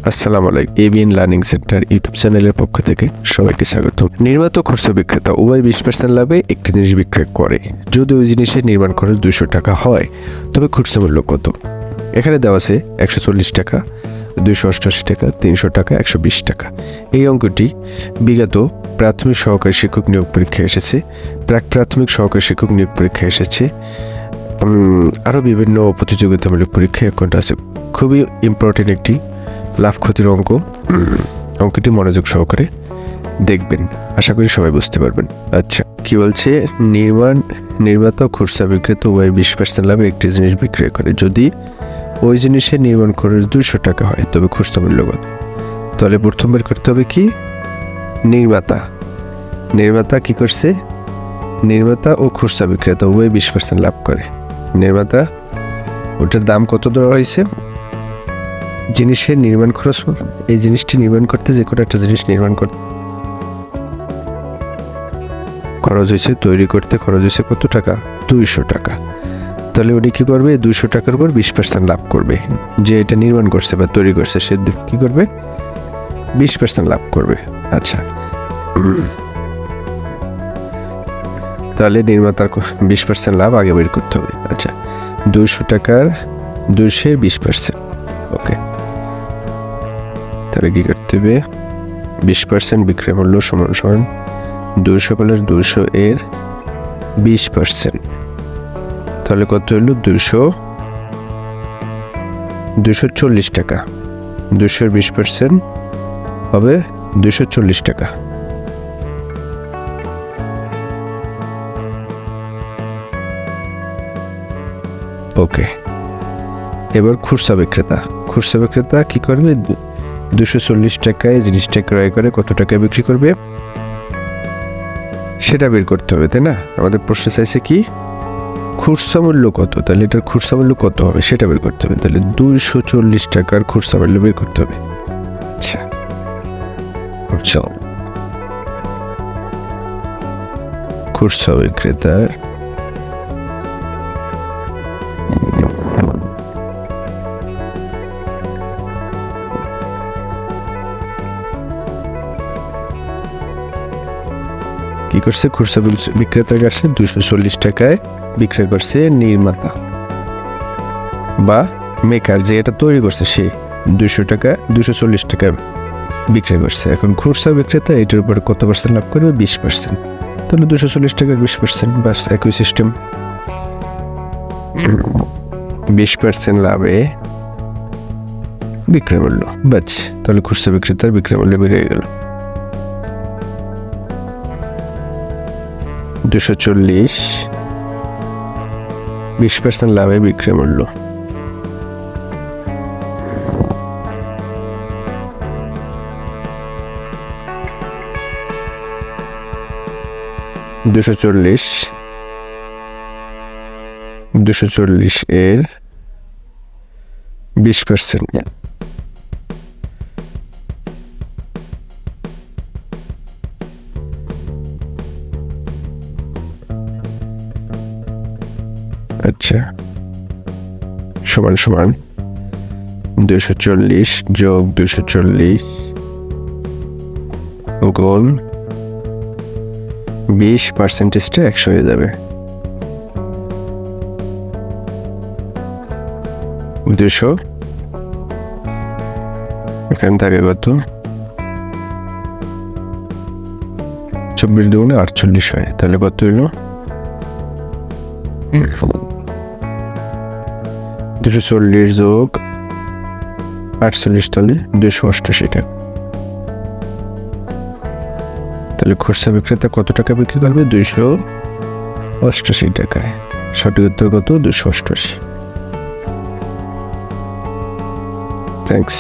আসসালামু আলাইকুম। ABN learning centre YouTube চ্যানেলের পক্ষ থেকে সবাইকে স্বাগত। নির্মাতা ও খুচরা বিক্রেতা উভয় 20% লাভে একটি জিনিস বিক্রয় করে। যদি ওই জিনিসের নির্মাণ খরচ 200 টাকা হয়, তবে খুচরা মূল্য কত? এখানে দেওয়া আছে 140 টাকা, 288 টাকা, 300 টাকা, 120 টাকা। এই অঙ্কটি বিগত প্রাথমিক সহকারী শিক্ষক নিয়োগ পরীক্ষায় এসেছে, প্রাক প্রাথমিক সহকারী শিক্ষক নিয়োগ পরীক্ষায় এসেছে, আরও বিভিন্ন প্রতিযোগিতামূলক পরীক্ষায় অঙ্কটা আছে। খুবই ইম্পর্টেন্ট একটি লাভ ক্ষতির অঙ্কটি মনোযোগ সহকারে দেখবেন, আশা করি সবাই বুঝতে পারবেন। আচ্ছা, কি বলছে? নির্মাতা ও খুচরা বিক্রেতা উভয় 20% লাভে একটি জিনিস বিক্রয় করে। যদি ওই জিনিসের নির্মাণ খরচ 200 টাকা হয়, তবে খুচরা মূল্য কত? তাহলে প্রথম বের করতে হবে কি? নির্মাতা কি করছে? নির্মাতা ও খুচরা বিক্রেতা উভয় 20% লাভ করে। নির্মাতা, ওটার দাম কত ধরা হয়েছে? জিনিসের নির্মাণ খরচ, এই জিনিসটি নির্মাণ করতে, যে কোনো একটা জিনিস নির্মাণ করতে খরচ হয়েছে, তৈরি করতে খরচ হয়েছে কত টাকা? 200 টাকা। তাহলে উনি কী করবে? 200 টাকার উপর 20% লাভ করবে। যে এটা নির্মাণ করছে বা তৈরি করছে, সে কী করবে? 20% লাভ করবে। আচ্ছা, তাহলে নির্মাতার 20% লাভ আগে বের করতে হবে। আচ্ছা, 200 টাকার 20% ওকে। তাহলে কী করতে হবে? 20% বিক্রয় মূল্য সমান 200 প্লাস 200 এর 20%। তাহলে কত হলো? 240 টাকা। 200 20% হবে 240 টাকা। ওকে, এবার খুচরা বিক্রেতা কি করবে? 240 টাকায় জিনিসটা ক্রয় করে কত টাকায় বিক্রি করবে সেটা বের করতে হবে, তাই না? আমাদের প্রশ্ন চাইছে কি? খুচরা মূল্য কত। তাহলে এটার খুচরা মূল্য কত হবে সেটা বের করতে হবে। তাহলে 240 টাকার খুচরা মূল্য বের করতে হবে। আচ্ছা, খুচরা বিক্রেতার কি করছে? খুচরা বিক্রেতার কাছে 240 টাকায় বিক্রয় করছে নির্মাতা বা মেকার, যে এটা তৈরি করছে, সে 240 টাকায় বিক্রয় করছে। এখন খুচরা বিক্রেতা এটার উপর কত পার্সেন্ট লাভ করবে? 20%। তাহলে 240 টাকার 20%, বাস একই সিস্টেম। 20% লাভে বিক্রয় মূল্য, বাস। তাহলে খুচরা বিক্রেতার বিক্রয় মূল্য বেড়ে গেল 240, 20% লাভে বিক্রয় মূল্য। দুশো চল্লিশ এর 20%। আচ্ছা, সমান 240 যোগ 240 গুণ 20%টা 100 হয়ে যাবে। 200 এখান থেকে কত? 24 দুগুণে 48 হয়। তাহলে কত হইল? 240 যোগ 48, তাহলে 288 টাকা। তাহলে খুচরা বিক্রেতা কত টাকা বিক্রি করবে? 288 টাকায়। সঠিক উত্তর কত? 288। থ্যাংকস।